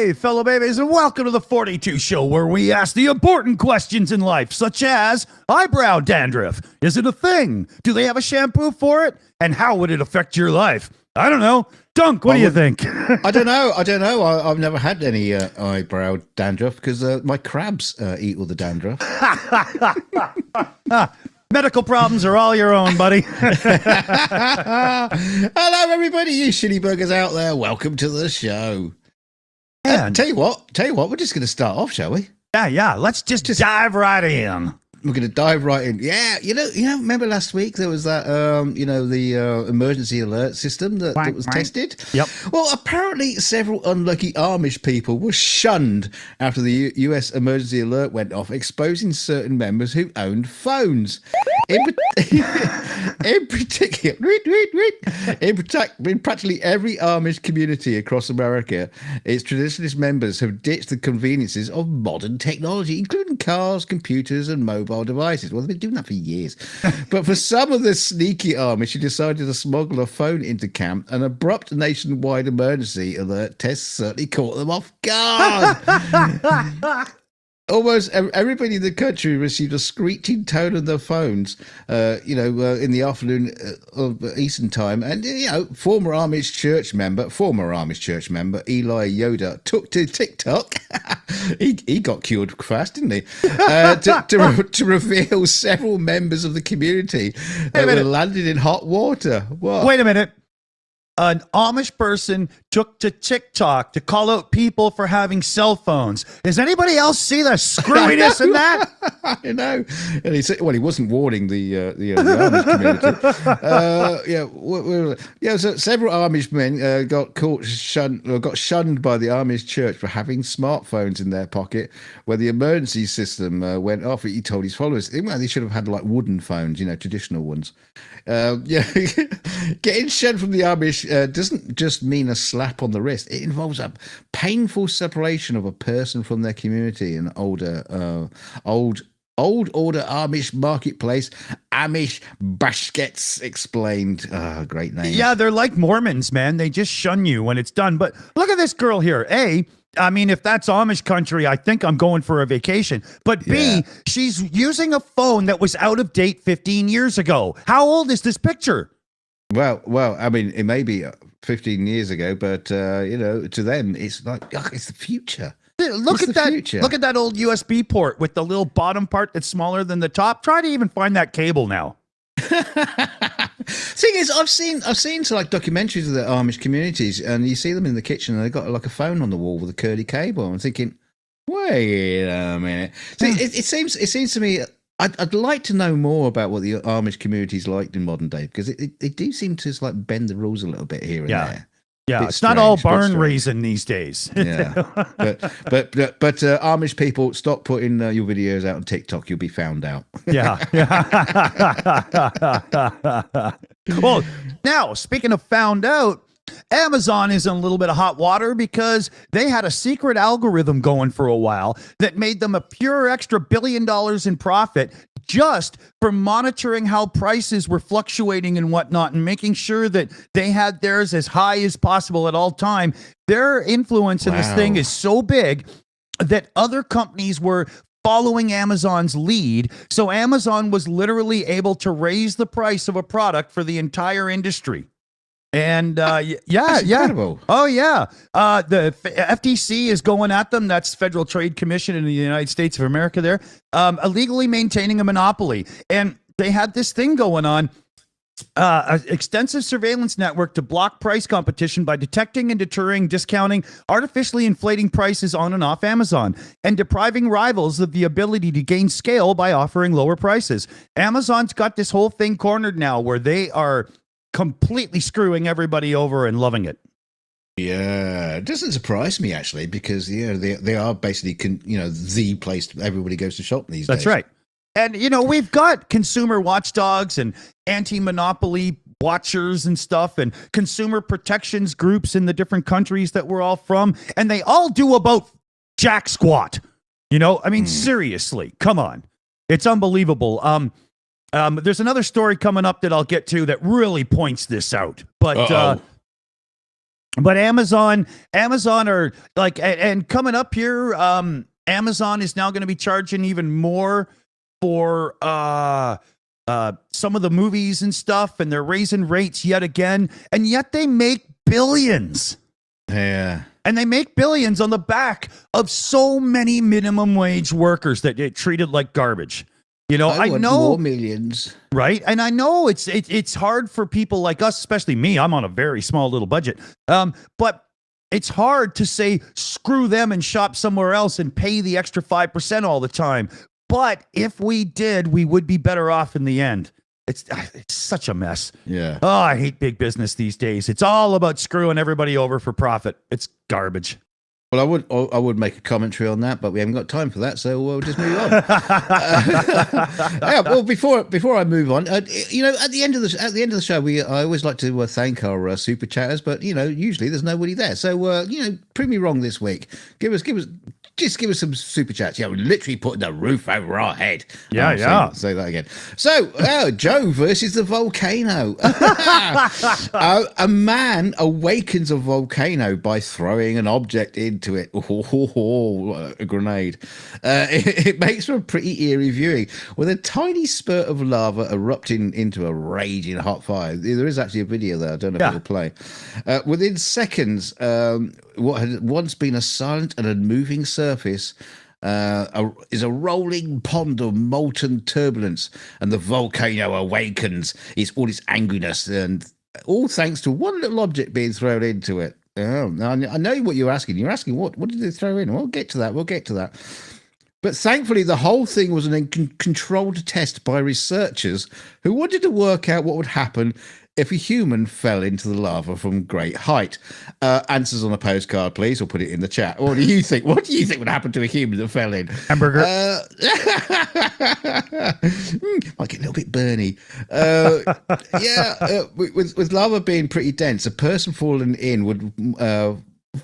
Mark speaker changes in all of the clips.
Speaker 1: Hey, fellow babies, and welcome to the 42 Show, where we ask the important questions in life, such as eyebrow dandruff. Is it a thing? Do they have a shampoo for it? And how would it affect your life? I don't know. Dunk, what do you think?
Speaker 2: I don't know. I've never had any eyebrow dandruff because my crabs eat all the dandruff.
Speaker 1: Medical problems are all your own, buddy.
Speaker 2: Hello, everybody, you shitty buggers out there. Welcome to the show. Tell you what, we're just going to start off, shall we?
Speaker 1: Yeah. Let's just dive right in.
Speaker 2: We're going to dive right in. Yeah, you know. Remember last week there was that, the emergency alert system that was tested.
Speaker 1: Yep.
Speaker 2: Well, apparently several unlucky Amish people were shunned after the U.S. emergency alert went off, exposing certain members who owned phones. In particular, in practically every Amish community across America, its traditionalist members have ditched the conveniences of modern technology, including cars, computers, and mobile devices. Well, they've been doing that for years. But for some of the sneaky Amish who decided to smuggle a phone into camp, an abrupt nationwide emergency alert test certainly caught them off guard. Almost everybody in the country received a screeching tone on their phones, in the afternoon of Eastern time. And, former Amish church member Eli Yoda took to TikTok. he got cured fast, didn't he? To reveal several members of the community that were landed in hot water. What?
Speaker 1: Wait a minute. An Amish person took to TikTok to call out people for having cell phones. Does anybody else see the screwiness in that?
Speaker 2: I know. And he said, well, he wasn't warning the Amish community. So several Amish men got shunned by the Amish church for having smartphones in their pocket where the emergency system went off. He told his followers, they should have had like wooden phones, traditional ones. Getting shunned from the Amish doesn't just mean a slap on the wrist. It involves a painful separation of a person from their community. An old order Amish marketplace, Amish Baskets explained. Great name.
Speaker 1: Yeah, they're like Mormons, man. They just shun you when it's done. But look at this girl here. I mean, if that's Amish country, I think I'm going for a vacation. But B, she's using a phone that was out of date 15 years ago. How old is this picture?
Speaker 2: Well, I mean, it may be 15 years ago, but, to them, it's like, it's the future.
Speaker 1: Look at that. Future. Look at that old USB port with the little bottom part that's smaller than the top. Try to even find that cable now.
Speaker 2: Thing is, I've seen like documentaries of the Amish communities, and you see them in the kitchen, and they've got like a phone on the wall with a curly cable. I'm thinking, wait a minute. So it seems to me, I'd like to know more about what the Amish community's like in modern day, because they do seem to just like bend the rules a little bit here and there.
Speaker 1: Yeah, it's not all barn raising these days.
Speaker 2: Yeah, but Amish people, stop putting your videos out on TikTok. You'll be found out.
Speaker 1: Yeah. Well, now speaking of found out, Amazon is in a little bit of hot water because they had a secret algorithm going for a while that made them a pure extra $1 billion in profit just for monitoring how prices were fluctuating and whatnot and making sure that they had theirs as high as possible at all time. Their influence in this thing is so big that other companies were following Amazon's lead. So Amazon was literally able to raise the price of a product for the entire industry. And
Speaker 2: incredible.
Speaker 1: Oh yeah. The FTC is going at them. That's Federal Trade Commission in the United States of America. There, illegally maintaining a monopoly, and they had this thing going on. An extensive surveillance network to block price competition by detecting and deterring discounting, artificially inflating prices on and off Amazon, and depriving rivals of the ability to gain scale by offering lower prices. Amazon's got this whole thing cornered now where they are completely screwing everybody over and loving it.
Speaker 2: Yeah, it doesn't surprise me actually, because they are basically the place everybody goes to shop these days.
Speaker 1: That's right. And we've got consumer watchdogs and anti-monopoly watchers and stuff, and consumer protections groups in the different countries that we're all from, and they all do about jack squat. I mean, seriously, come on, it's unbelievable. There's another story coming up that I'll get to that really points this out. But But Amazon are like, and coming up here, Amazon is now going to be charging even more for some of the movies and stuff, and they're raising rates yet again, and yet they make billions.
Speaker 2: Yeah.
Speaker 1: And they make billions on the back of so many minimum wage workers that get treated like garbage. You know, I
Speaker 2: want
Speaker 1: know
Speaker 2: more millions,
Speaker 1: right? And I know it's hard for people like us, especially me. I'm on a very small little budget, but it's hard to say screw them and shop somewhere else and pay the extra 5% all the time. But if we did, we would be better off in the end. It's such a mess.
Speaker 2: Yeah.
Speaker 1: Oh, I hate big business these days. It's all about screwing everybody over for profit. It's garbage.
Speaker 2: Well, I would make a commentary on that, but we haven't got time for that, so we'll just move on. Yeah, well, before I move on, you know, at the end of the show, I always like to thank our super chatters, but you know, usually there's nobody there. So you know, prove me wrong this week. Give us some super chats. Yeah, we're literally putting the roof over our head.
Speaker 1: Yeah.
Speaker 2: Say that again. So, Joe versus the volcano. A man awakens a volcano by throwing an object into it. A grenade. It makes for a pretty eerie viewing, with a tiny spurt of lava erupting into a raging hot fire. There is actually a video there. I don't know if it'll play. Within seconds, what had once been a silent and unmoving surface is a rolling pond of molten turbulence, and the volcano awakens all its angriness, and all thanks to one little object being thrown into it. Oh, I know what you're asking. You're asking what did they throw in? We'll get to that. But thankfully, the whole thing was an controlled test by researchers who wanted to work out what would happen if a human fell into the lava from great height. Answers on a postcard, please, or put it in the chat. What do you think? What do you think would happen to a human that fell in?
Speaker 1: Hamburger.
Speaker 2: Might get a little bit burny. With lava being pretty dense, a person falling in would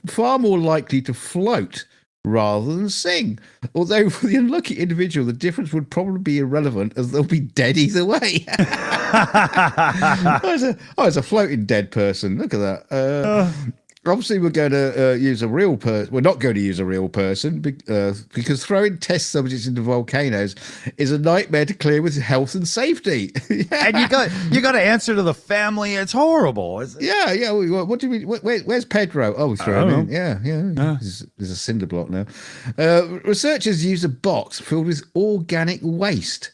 Speaker 2: far more likely to float rather than sing. Although for the unlucky individual, the difference would probably be irrelevant, as they'll be dead either way. It's a floating dead person. Look at that. Obviously, we're going to use a real person. We're not going to use a real person because throwing test subjects into volcanoes is a nightmare to clear with health and safety.
Speaker 1: And you got to answer to the family. It's horrible.
Speaker 2: Yeah. What do we? Where's Pedro? Oh, we throw him in. Yeah. There's a cinder block now. Researchers use a box filled with organic waste.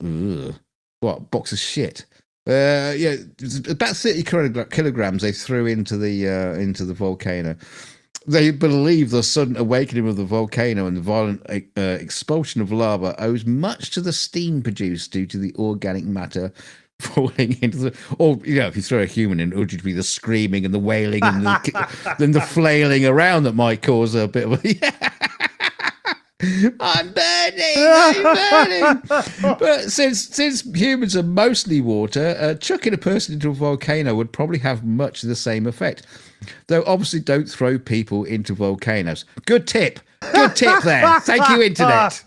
Speaker 2: Ugh. What, box of shit? It's about 30 kilograms they threw into the volcano. They believe the sudden awakening of the volcano and the violent expulsion of lava owes much to the steam produced due to the organic matter falling into the. Or if you throw a human in, it would just be the screaming and the wailing and then the flailing around that might cause a bit of a. I'm burning. But since humans are mostly water, chucking a person into a volcano would probably have much of the same effect. Though obviously don't throw people into volcanoes. Good tip there. Thank you, internet.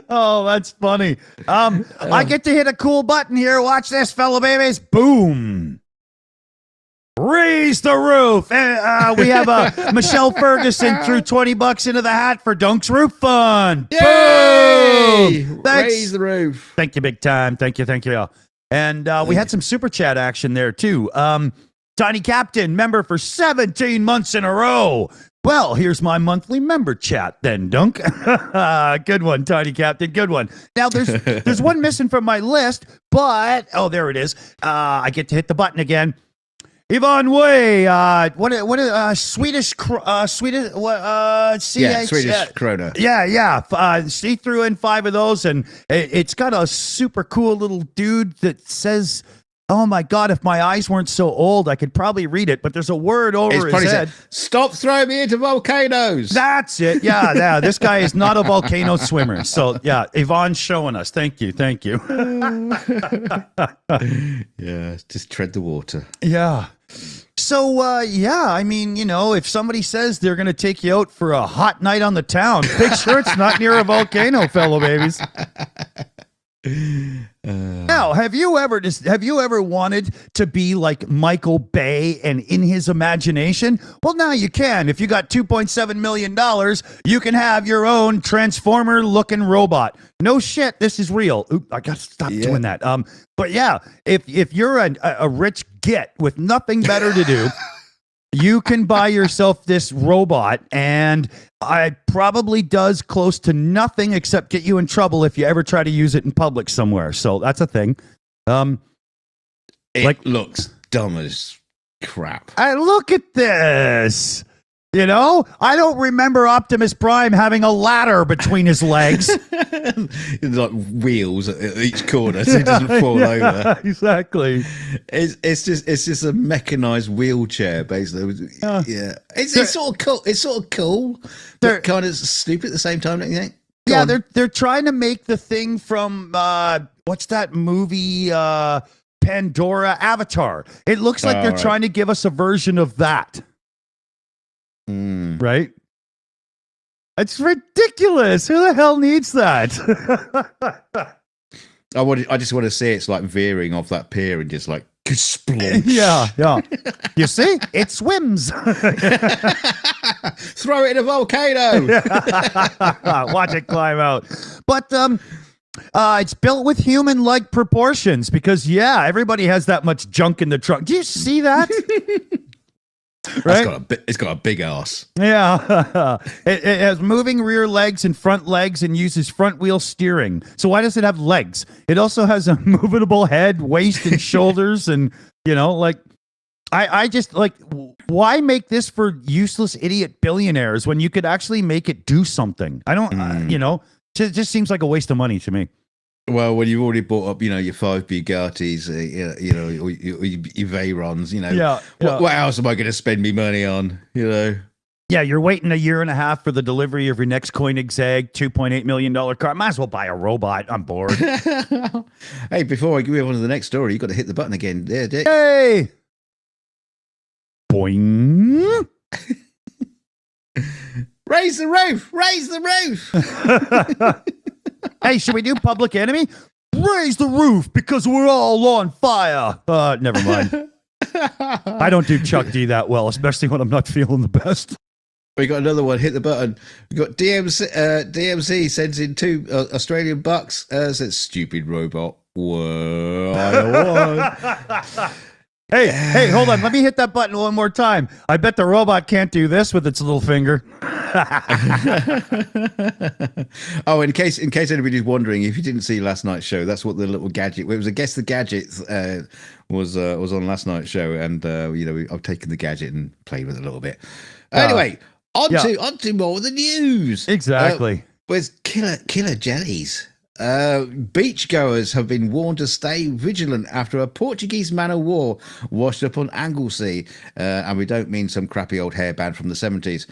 Speaker 1: Oh, that's funny. I get to hit a cool button here. Watch this, fellow babies. Boom. Raise the roof. We have Michelle Ferguson threw $20 into the hat for Dunk's Roof Fund.
Speaker 2: Yay!
Speaker 1: Boom! Thanks.
Speaker 2: Raise the roof.
Speaker 1: Thank you, big time. Thank you. And we had some super chat action there too. Tiny Captain, member for 17 months in a row. Well, here's my monthly member chat then, Dunk. Good one, Tiny Captain. Good one. Now, there's one missing from my list, but there it is. I get to hit the button again. Yvonne Way, Swedish krona. Yeah. She threw in 5 of those, and it's got a super cool little dude that says, "Oh my God, if my eyes weren't so old, I could probably read it." But there's a word over his head.
Speaker 2: Stop throwing me into volcanoes.
Speaker 1: That's it. Yeah. This guy is not a volcano swimmer. So yeah, Yvonne's showing us. Thank you.
Speaker 2: Yeah, just tread the water.
Speaker 1: Yeah. So, I mean, if somebody says they're going to take you out for a hot night on the town, make sure it's not near a volcano, fellow babies. Now, have you ever wanted to be like Michael Bay and in his imagination? Well, now you can. If you got $2.7 million, you can have your own Transformer-looking robot. No shit, this is real. Oop, I gotta stop doing that. But yeah, if you're a rich git with nothing better to do, you can buy yourself this robot, and it probably does close to nothing except get you in trouble if you ever try to use it in public somewhere. So that's a thing.
Speaker 2: It looks dumb as crap.
Speaker 1: I look at this. You know, I don't remember Optimus Prime having a ladder between his legs.
Speaker 2: Like wheels at each corner so he doesn't fall over.
Speaker 1: Exactly.
Speaker 2: It's just a mechanized wheelchair, basically. Yeah. It's sort of cool. It's sort of cool, but kind of stupid at the same time, don't you think?
Speaker 1: Yeah, they're trying to make the thing from what's that movie? Pandora, Avatar. It looks like they're trying to give us a version of that. Right? It's ridiculous. Who the hell needs that?
Speaker 2: I just want to see it's like veering off that pier and just like splunch.
Speaker 1: Yeah. You see? It swims.
Speaker 2: Throw it in a volcano.
Speaker 1: Watch it climb out. But it's built with human-like proportions because, everybody has that much junk in the trunk. Do you see that? Right?
Speaker 2: It's got a big ass.
Speaker 1: Yeah. It has moving rear legs and front legs and uses front wheel steering. So why does it have legs? It also has a movable head, waist, and shoulders. And, I just why make this for useless idiot billionaires when you could actually make it do something? I don't, it just seems like a waste of money to me.
Speaker 2: Well, when you've already bought up, your 5 Bugattis, or your Veyrons, what else am I going to spend me money on,
Speaker 1: Yeah, you're waiting a year and a half for the delivery of your next Koenigsegg $2.8 million car. Might as well buy a robot. I'm bored.
Speaker 2: Hey, before I give you on to the next story, you got to hit the button again. There, Dick.
Speaker 1: Hey! Boing!
Speaker 2: Raise the roof! Raise the roof!
Speaker 1: Hey, should we do Public Enemy? Raise the roof because we're all on fire. Never mind. I don't do Chuck D that well, especially when I'm not feeling the best.
Speaker 2: We got another one. Hit the button. We got DMC sends in 2 Australian bucks. Says stupid robot. Whoa.
Speaker 1: Hey, hold on. Let me hit that button one more time. I bet the robot can't do this with its little finger.
Speaker 2: Oh, in case anybody's wondering, if you didn't see last night's show, that's what the little gadget. It was a Guess the Gadget was on last night's show, and I've taken the gadget and played with it a little bit. Anyway, on to more of the news.
Speaker 1: Exactly.
Speaker 2: Where's killer jellies? Beachgoers have been warned to stay vigilant after a Portuguese man-of-war washed up on Anglesey, and we don't mean some crappy old hairband from the 70s.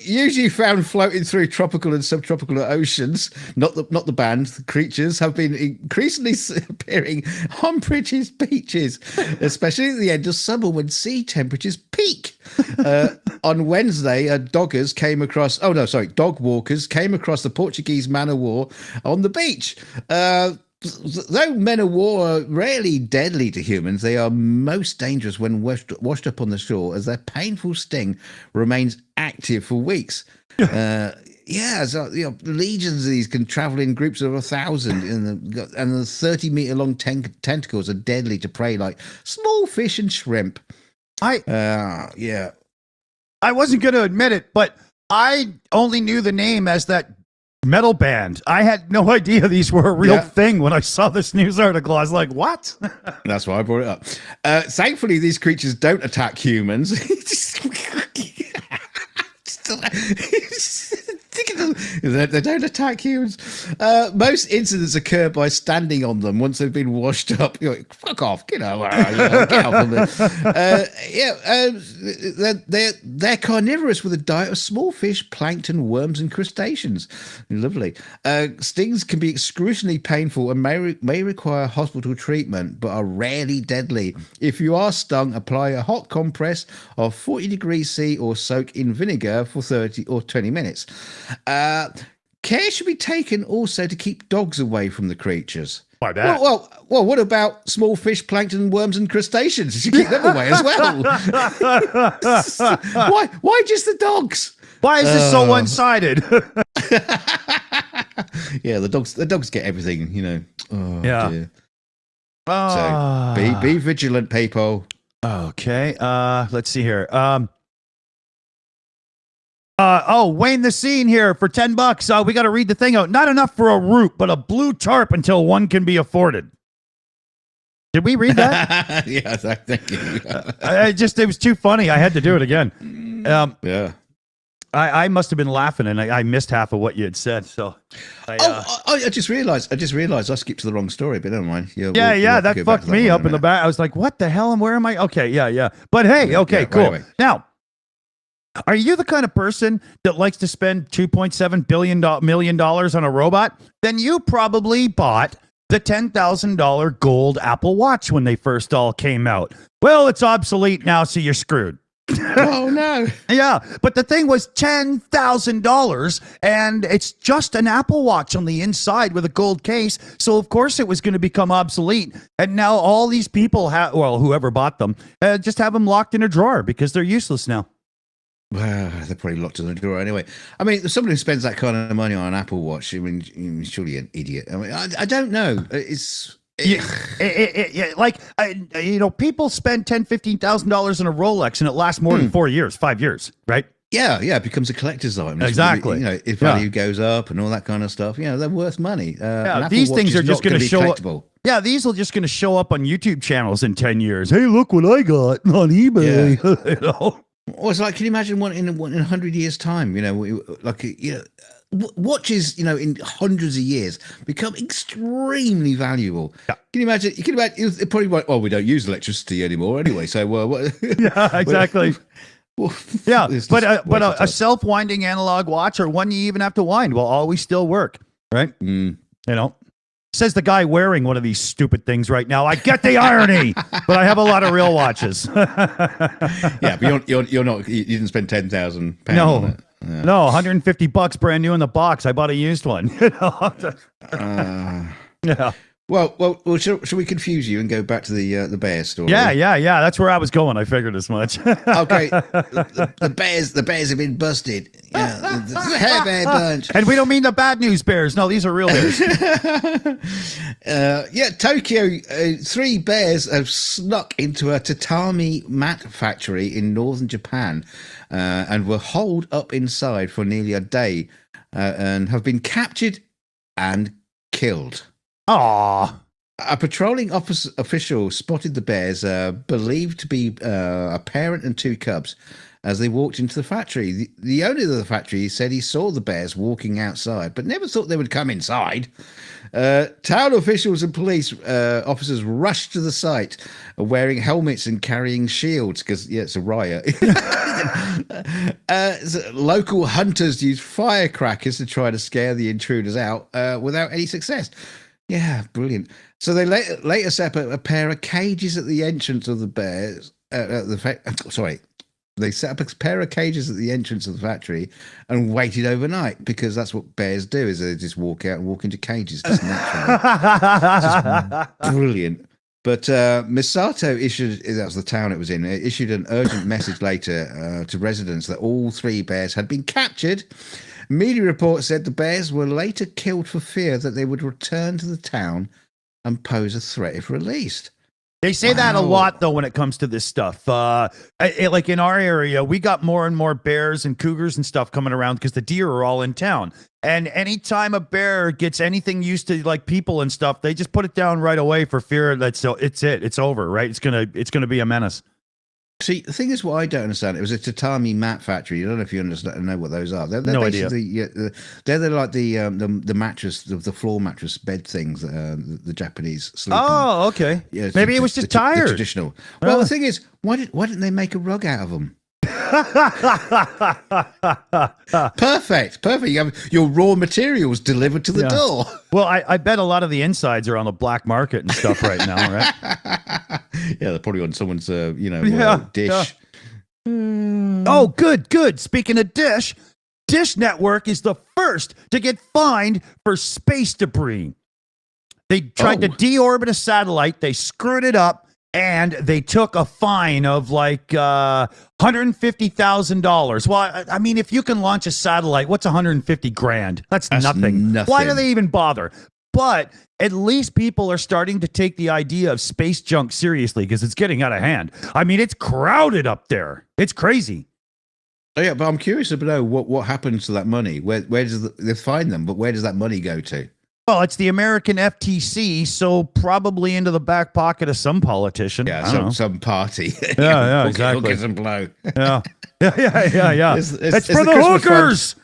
Speaker 2: Usually found floating through tropical and subtropical oceans. Not the band. The creatures have been increasingly appearing on British beaches, especially at the end of summer when sea temperatures peak. On Wednesday, dog walkers came across the Portuguese man-of-war on the beach. Though men of war are rarely deadly to humans, they are most dangerous when washed up on the shore, as their painful sting remains active for weeks. Legions of these can travel in groups of 1,000, and the 30-meter-long tentacles are deadly to prey like small fish and shrimp. I
Speaker 1: wasn't going to admit it, but I only knew the name as that metal band. I had no idea these were a real thing when I saw this news article. I was like, what?
Speaker 2: That's why I brought it up. Thankfully, these creatures don't attack humans. They don't attack humans. Most incidents occur by standing on them once they've been washed up. You're like, fuck off, get off of it. They're carnivorous with a diet of small fish, plankton, worms, and crustaceans. Lovely. Stings can be excruciatingly painful and may require hospital treatment, but are rarely deadly. If you are stung, apply a hot compress of 40 degrees C or soak in vinegar for 30 or 20 minutes. Care should be taken also to keep dogs away from the creatures.
Speaker 1: I bet.
Speaker 2: Well, what about small fish, plankton, worms, and crustaceans? You should keep them away as well. Why just the dogs?
Speaker 1: Why is this so one-sided?
Speaker 2: Yeah, the dogs get everything, you know. Oh,
Speaker 1: Yeah.
Speaker 2: dear. So be vigilant, people.
Speaker 1: Okay. Let's see here. Wayne the Scene here for $10. We got to read the thing out. Not enough for a root, but a blue tarp until one can be afforded. Did we read that?
Speaker 2: Yeah, thank you.
Speaker 1: It was too funny. I had to do it again.
Speaker 2: Yeah.
Speaker 1: I must have been laughing, and I missed half of what you had said. So,
Speaker 2: I just realized I skipped to the wrong story, but never mind.
Speaker 1: That fucked me up in the back. I was like, "What the hell? And where am I?" Okay, yeah. But hey, okay, cool. Anyway. Now, are you the kind of person that likes to spend $2.7 million on a robot? Then you probably bought the $10,000 gold Apple Watch when they first all came out. Well, it's obsolete now, so you're screwed.
Speaker 2: Oh no.
Speaker 1: Yeah, but the thing was $10,000, and it's just an Apple Watch on the inside with a gold case, so of course it was going to become obsolete. And now all these people whoever bought them, just have them locked in a drawer because they're useless now.
Speaker 2: Well, they're probably locked in the drawer anyway. I mean, somebody who spends that kind of money on an Apple Watch, I mean, surely an idiot. I mean, I don't know. People spend $10,000-$15,000 on a Rolex and it lasts more than 4 years, 5 years, right? Yeah, it becomes a collector's item.
Speaker 1: Exactly.
Speaker 2: If value goes up and all that kind of stuff, they're worth money.
Speaker 1: These things are just going to show up. Yeah, these are just going to show up on YouTube channels in 10 years. Hey, look what I got on eBay.
Speaker 2: Yeah. Well, it's like, can you imagine one in 100 years' time? Watches, in hundreds of years become extremely valuable. Yeah. Can you imagine? It probably won't. Well, we don't use electricity anymore anyway. So,
Speaker 1: yeah, exactly. Yeah, but a self-winding analog watch, or one you even have to wind, will always still work, right? Says the guy wearing one of these stupid things right now. I get the irony, but I have a lot of real watches.
Speaker 2: Yeah, but you're not. You didn't spend £10,000.
Speaker 1: No,
Speaker 2: on it. Yeah.
Speaker 1: No, $150 brand new in the box. I bought a used one. Yeah.
Speaker 2: Well. Should we confuse you and go back to the bear story?
Speaker 1: Yeah. That's where I was going. I figured as much.
Speaker 2: Okay. The bears have been busted. Yeah, the hair bear bunch.
Speaker 1: And we don't mean the bad news bears. No, these are real bears.
Speaker 2: Tokyo. 3 bears have snuck into a tatami mat factory in northern Japan, and were holed up inside for nearly a day, and have been captured and killed.
Speaker 1: Aww.
Speaker 2: A patrolling official spotted the bears, believed to be a parent and 2 cubs, as they walked into the factory. The owner of the factory said he saw the bears walking outside, but never thought they would come inside. Town officials and police officers rushed to the site, wearing helmets and carrying shields, because, it's a riot. Local hunters used firecrackers to try to scare the intruders out, without any success. Yeah, brilliant. So they later set up a pair of cages at the entrance of the bears. They set up a pair of cages at the entrance of the factory and waited overnight, because that's what bears do, is they just walk out and walk into cages just naturally. Just brilliant. But Misato that was the town it was in, issued an urgent message later to residents that all 3 bears had been captured. Media reports said the bears were later killed for fear that they would return to the town and pose a threat if released.
Speaker 1: They say that a lot, though, when it comes to this stuff. Like in our area, we got more and more bears and cougars and stuff coming around because the deer are all in town. And anytime a bear gets anything used to like people and stuff, they just put it down right away for fear that it's over, right? It's gonna be a menace.
Speaker 2: See, the thing is, what I don't understand, it was a tatami mat factory. I don't know if you know what those are. They're
Speaker 1: no idea.
Speaker 2: They're like the mattress, the floor mattress bed things that the Japanese sleep on.
Speaker 1: Oh, okay. Yeah, maybe it was just tired.
Speaker 2: The traditional. Well, the thing is, why didn't they make a rug out of them? Perfect. You have your raw materials delivered to the door.
Speaker 1: Well, I bet a lot of the insides are on the black market and stuff right now, right?
Speaker 2: Yeah, they're probably on someone's dish.
Speaker 1: Yeah. Oh, good. Speaking of Dish Network is the first to get fined for space debris. They tried to deorbit a satellite. They screwed it up, and they took a fine of like $150,000. Well, I mean, if you can launch a satellite, what's 150 grand? That's nothing. Why do they even bother? But at least people are starting to take the idea of space junk seriously because it's getting out of hand. I mean, it's crowded up there. It's crazy.
Speaker 2: Oh, yeah, but I'm curious to know what happens to that money. Where does they find them? But where does that money go to?
Speaker 1: Well, it's the American FTC, so probably into the back pocket of some politician.
Speaker 2: Yeah, some party.
Speaker 1: Yeah, exactly.
Speaker 2: Hookers and blow.
Speaker 1: Yeah. Yeah.
Speaker 2: It's
Speaker 1: for the hookers.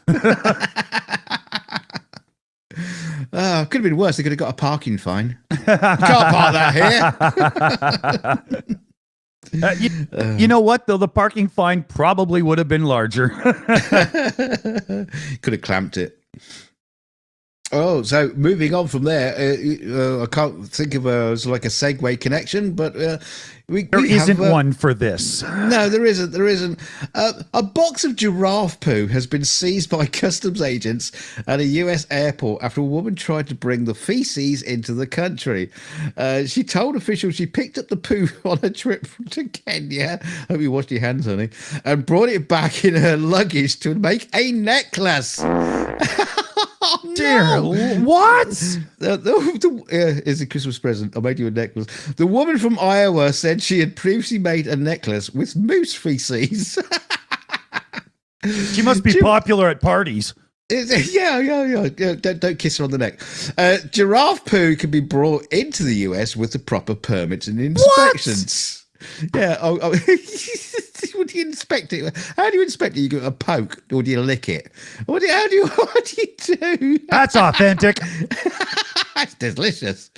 Speaker 2: Could have been worse. They could have got a parking fine. You can't park that here.
Speaker 1: You know what, though? The parking fine probably would have been larger.
Speaker 2: Could have clamped it. Oh, so moving on from there, I can't think of a segue connection, but there
Speaker 1: isn't one for this.
Speaker 2: No, there isn't. There isn't. A box of giraffe poo has been seized by customs agents at a U.S. airport after a woman tried to bring the feces into the country. She told officials she picked up the poo on a trip to Kenya. Hope you washed your hands, honey, and brought it back in her luggage to make a necklace. Oh,
Speaker 1: dear, what?
Speaker 2: Is a Christmas present. I made you a necklace. The woman from Iowa said she had previously made a necklace with moose feces.
Speaker 1: She must be popular at parties.
Speaker 2: Yeah. Don't kiss her on the neck. Giraffe poo can be brought into the US with the proper permits and inspections. What? Yeah. What do you inspect it? How do you inspect it? You give it a poke, or do you lick it? What do you do?
Speaker 1: That's authentic.
Speaker 2: It's delicious.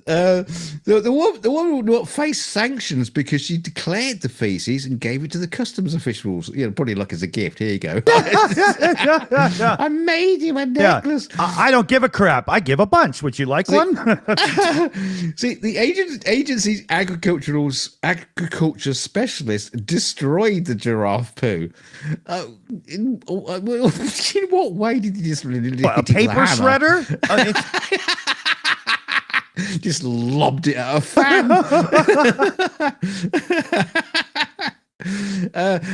Speaker 2: The woman would not face sanctions because she declared the feces and gave it to the customs officials. Probably like as a gift. Here you go. I made you a necklace.
Speaker 1: Yeah. I don't give a crap. I give a bunch. Would you like one?
Speaker 2: See, the agency's agriculture specialist destroyed the giraffe poo. In what way did he just
Speaker 1: a paper shredder?
Speaker 2: Just lobbed it at a fan.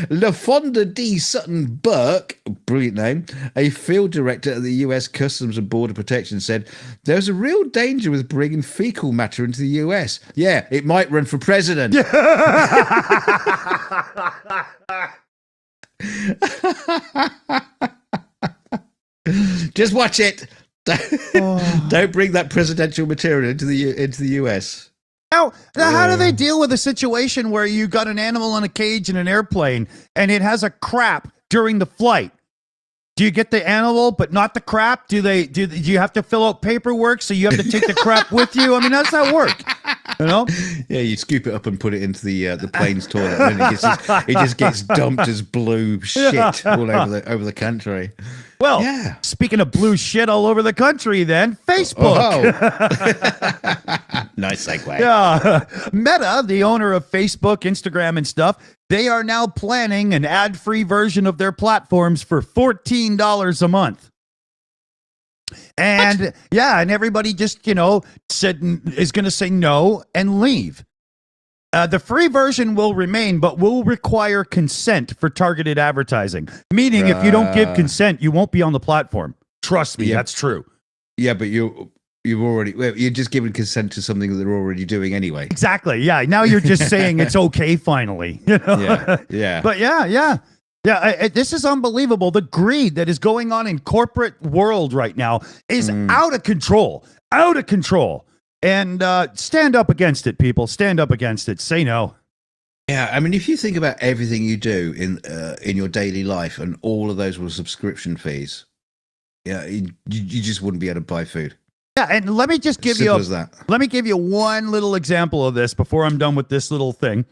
Speaker 2: LaFonda D. Sutton Burke, brilliant name, a field director at the US Customs and Border Protection, said there's a real danger with bringing fecal matter into the US. Yeah, it might run for president. Just watch it. Don't bring that presidential material into the US.
Speaker 1: Now, how do they deal with a situation where you got an animal in a cage in an airplane and it has a crap during the flight? Do you get the animal but not the crap? Do you have to fill out paperwork so you have to take the crap with you? I mean, how does that work?
Speaker 2: Yeah, you scoop it up and put it into the plane's toilet, and it just gets dumped as blue shit all over the country.
Speaker 1: Well, speaking of blue shit all over the country, then Facebook.
Speaker 2: Nice segue.
Speaker 1: Yeah, Meta, the owner of Facebook, Instagram, and stuff, they are now planning an ad-free version of their platforms for $14 a month. And and everybody just, said is going to say no and leave. The free version will remain, but will require consent for targeted advertising. Meaning, if you don't give consent, you won't be on the platform. Trust me, that's true.
Speaker 2: Yeah, but you're just giving consent to something that they're already doing anyway.
Speaker 1: Exactly. Yeah. Now you're just saying it's okay. Finally.
Speaker 2: Yeah.
Speaker 1: But yeah. This is unbelievable. The greed that is going on in corporate world right now is out of control. And stand up against it, people. Stand up against it. Say no.
Speaker 2: Yeah, I mean, if you think about everything you do in your daily life, and all of those were subscription fees, you just wouldn't be able to buy food.
Speaker 1: Yeah, and let me just give you one little example of this before I'm done with this little thing.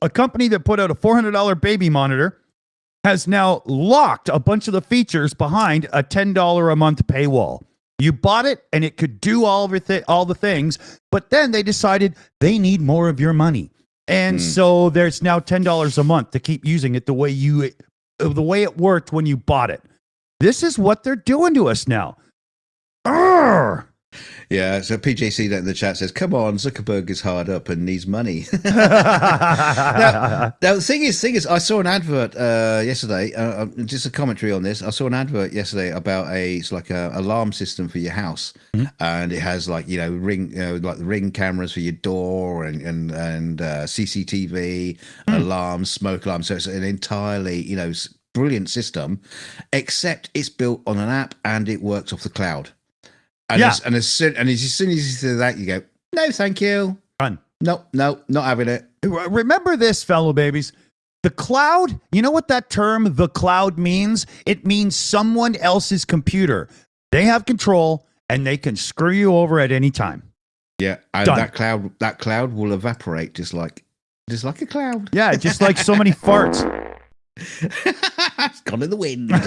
Speaker 1: A company that put out a $400 baby monitor has now locked a bunch of the features behind a $10 a month paywall. You bought it and it could do all the things, but then they decided they need more of your money. And so there's now $10 a month to keep using it the way it worked when you bought it. This is what they're doing to us now. Urgh.
Speaker 2: Yeah, so PJC in the chat says, "Come on, Zuckerberg is hard up and needs money." now, the thing is, I saw an advert yesterday. Just a commentary on this. I saw an advert yesterday about it's like a alarm system for your house, and it has like ring like the ring cameras for your door and CCTV alarms, smoke alarms. So it's an entirely brilliant system, except it's built on an app and it works off the cloud. And as soon as you say that, you go, no, thank you.
Speaker 1: Run.
Speaker 2: No, not having it.
Speaker 1: Remember this, fellow babies. The cloud, you know what that term, the cloud, means? It means someone else's computer. They have control and they can screw you over at any time.
Speaker 2: Yeah, and
Speaker 1: Done.
Speaker 2: that cloud will evaporate just like a cloud.
Speaker 1: Yeah, just like so many farts.
Speaker 2: It's gone in the wind. Talking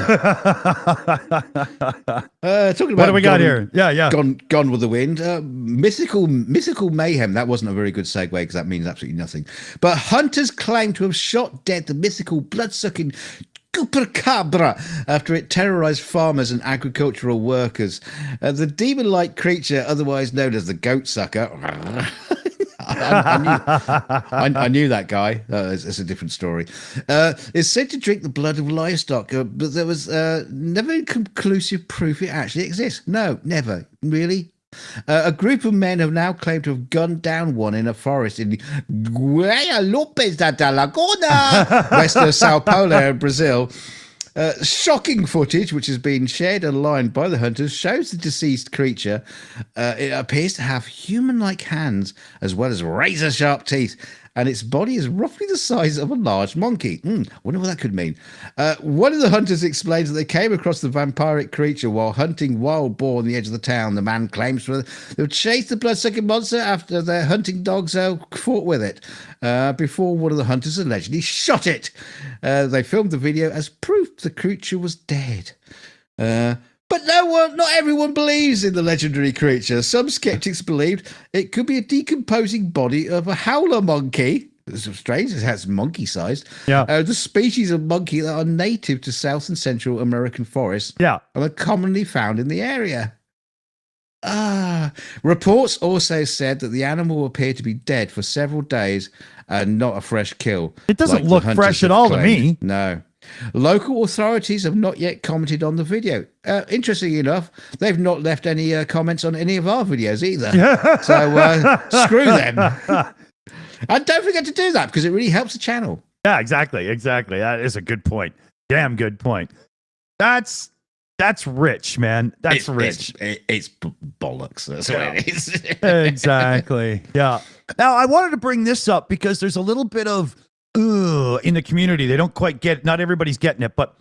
Speaker 2: about
Speaker 1: what do we got here? Yeah.
Speaker 2: Gone with the wind. Mythical mayhem. That wasn't a very good segue because that means absolutely nothing. But hunters claim to have shot dead the mythical blood-sucking Chupacabra after it terrorized farmers and agricultural workers. The demon-like creature, otherwise known as the goat sucker. I knew that guy. It's a different story. Is said to drink the blood of livestock, but there was never conclusive proof it actually exists. No, never. Really? A group of men have now claimed to have gunned down one in a forest in Guayalopes da Laguna, west of Sao Paulo, Brazil. Shocking footage, which has been shared online by the hunters, shows the deceased creature. It appears to have human-like hands as well as razor-sharp teeth, and its body is roughly the size of a large monkey. Wonder what that could mean. One of the hunters explains that they came across the vampiric creature while hunting wild boar on the edge of the town. The man claims they've chased the blood-sucking monster after their hunting dogs fought with it before one of the hunters allegedly shot it. They filmed the video as proof the creature was dead. But not everyone believes in the legendary creature. Some skeptics believed it could be a decomposing body of a howler monkey. It's strange, it has monkey sized.
Speaker 1: Yeah.
Speaker 2: The species of monkey that are native to South and Central American forests.
Speaker 1: Yeah.
Speaker 2: And are commonly found in the area. Reports also said that the animal appeared to be dead for several days and not a fresh kill.
Speaker 1: It doesn't look fresh at all to me.
Speaker 2: No. Local authorities have not yet commented on the video. Interestingly enough, they've not left any comments on any of our videos either. So screw them. And don't forget to do that because it really helps the channel.
Speaker 1: Yeah, exactly. That is a good point. Damn good point. That's rich, man. That's rich.
Speaker 2: It's bollocks. That's what it is.
Speaker 1: Exactly. Yeah. Now, I wanted to bring this up because there's a little bit of in the community. They don't quite get it. Not everybody's getting it, but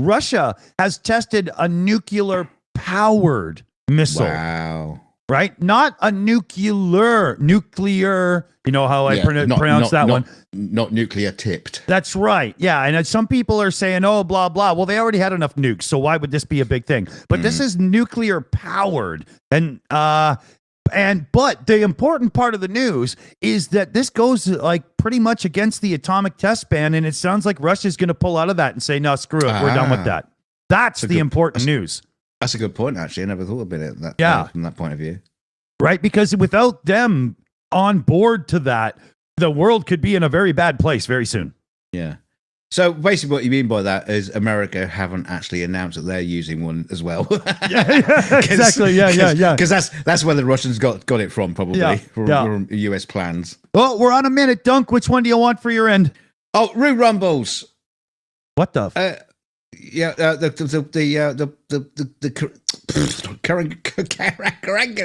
Speaker 1: Russia has tested a nuclear-powered missile.
Speaker 2: Wow.
Speaker 1: Right? Not a nuclear. You know how I pronounce that one?
Speaker 2: Not nuclear tipped.
Speaker 1: That's right. Yeah. And some people are saying, oh, blah, blah. Well, they already had enough nukes. So why would this be a big thing? But this is nuclear powered. But the important part of the news is that this goes like pretty much against the atomic test ban. And it sounds like Russia's going to pull out of that and say, no, screw it. We're done with that. That's the important news.
Speaker 2: That's a good point, actually. I never thought about it from that point of view.
Speaker 1: Right? Because without them on board to that, the world could be in a very bad place very soon.
Speaker 2: Yeah. So basically what you mean by that is America haven't actually announced that they're using one as well.
Speaker 1: Exactly. Yeah.
Speaker 2: Because that's where the Russians got it from, probably, from US plans.
Speaker 1: Well, we're on a minute, Dunk. Which one do you want for your end?
Speaker 2: Oh, Roo Rumbles.
Speaker 1: What the?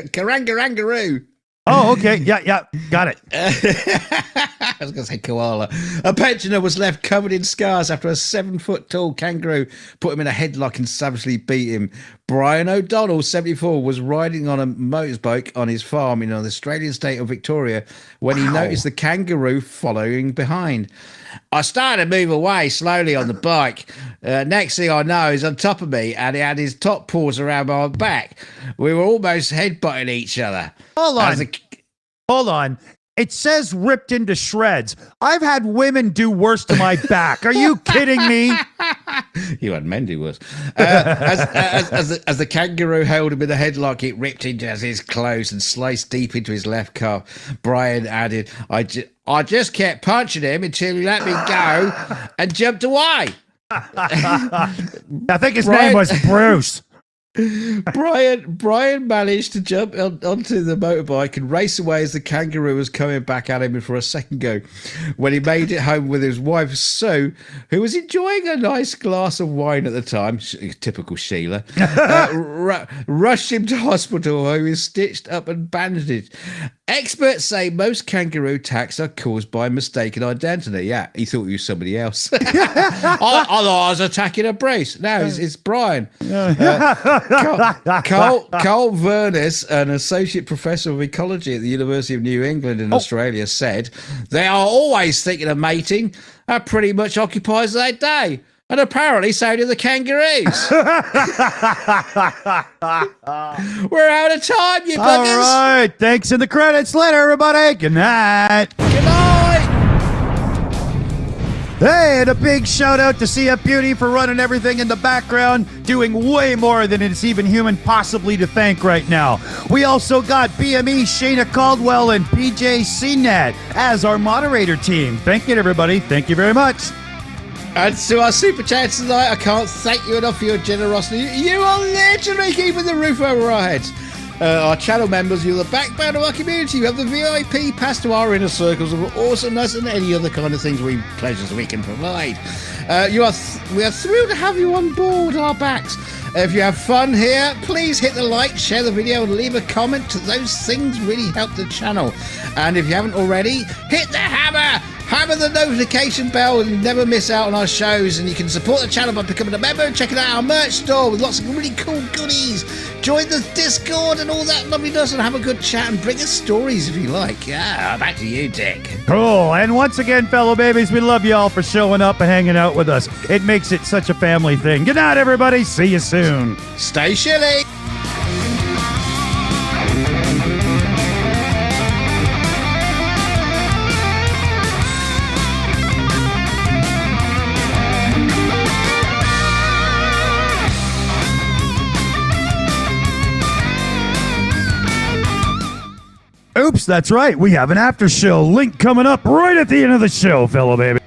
Speaker 2: Karangaroo.
Speaker 1: Oh, okay. Yeah. Got it.
Speaker 2: I was going to say koala. A pensioner was left covered in scars after a 7-foot-tall kangaroo put him in a headlock and savagely beat him. Brian O'Donnell, 74, was riding on a motorbike on his farm in the Australian state of Victoria when he noticed the kangaroo following behind. I started to move away slowly on the bike. Next thing I know, he's on top of me and he had his top paws around my back. We were almost headbutting each other.
Speaker 1: Hold on. It says ripped into shreds. I've had women do worse to my back. Are you kidding me?
Speaker 2: You had men do worse. As the kangaroo held him in the headlock, it ripped into his clothes and sliced deep into his left calf. Brian added, I just kept punching him until he let me go and jumped away.
Speaker 1: I think his name was Bruce.
Speaker 2: Brian managed to jump onto the motorbike and race away as the kangaroo was coming back at him for a second go. When he made it home with his wife Sue, who was enjoying a nice glass of wine at the time, typical Sheila, rushed him to hospital where he was stitched up and bandaged. Experts say most kangaroo attacks are caused by mistaken identity. Yeah, he thought he was somebody else. I thought I was attacking a Bruce. No, it's Brian. Carl Vernis, an associate professor of ecology at the University of New England in Australia, said, they are always thinking of mating. That pretty much occupies their day. And apparently so do the kangaroos. We're out of time, you buggers.
Speaker 1: All right. Thanks in the credits. Later, everybody. Good night.
Speaker 2: Good night.
Speaker 1: Hey, and a big shout out to CF Beauty for running everything in the background, doing way more than it's even human possibly to thank right now. We also got BME, Shayna Caldwell, and PJ CNET as our moderator team. Thank you, everybody. Thank you very much.
Speaker 2: And to our super chats tonight, I can't thank you enough for your generosity. You are literally keeping the roof over our heads. Our channel members, you're the backbone of our community. You have the VIP pass to our inner circles of awesomeness and any other kind of pleasures we can provide. We are thrilled to have you on board our backs. If you have fun here, please hit the like, share the video, and leave a comment. Those things really help the channel. And if you haven't already, hit the hammer the notification bell and never miss out on our shows. And you can support the channel by becoming a member and checking out our merch store with lots of really cool goodies. Join the Discord and all that loveliness and have a good chat and bring us stories if you like. Yeah, back to you, Dick.
Speaker 1: Cool. And once again, fellow babies, we love you all for showing up and hanging out with us. It makes it such a family thing. Good night, everybody. See you soon.
Speaker 2: Stay shilly.
Speaker 1: Oops, that's right. We have an after show link coming up right at the end of the show, fellow baby.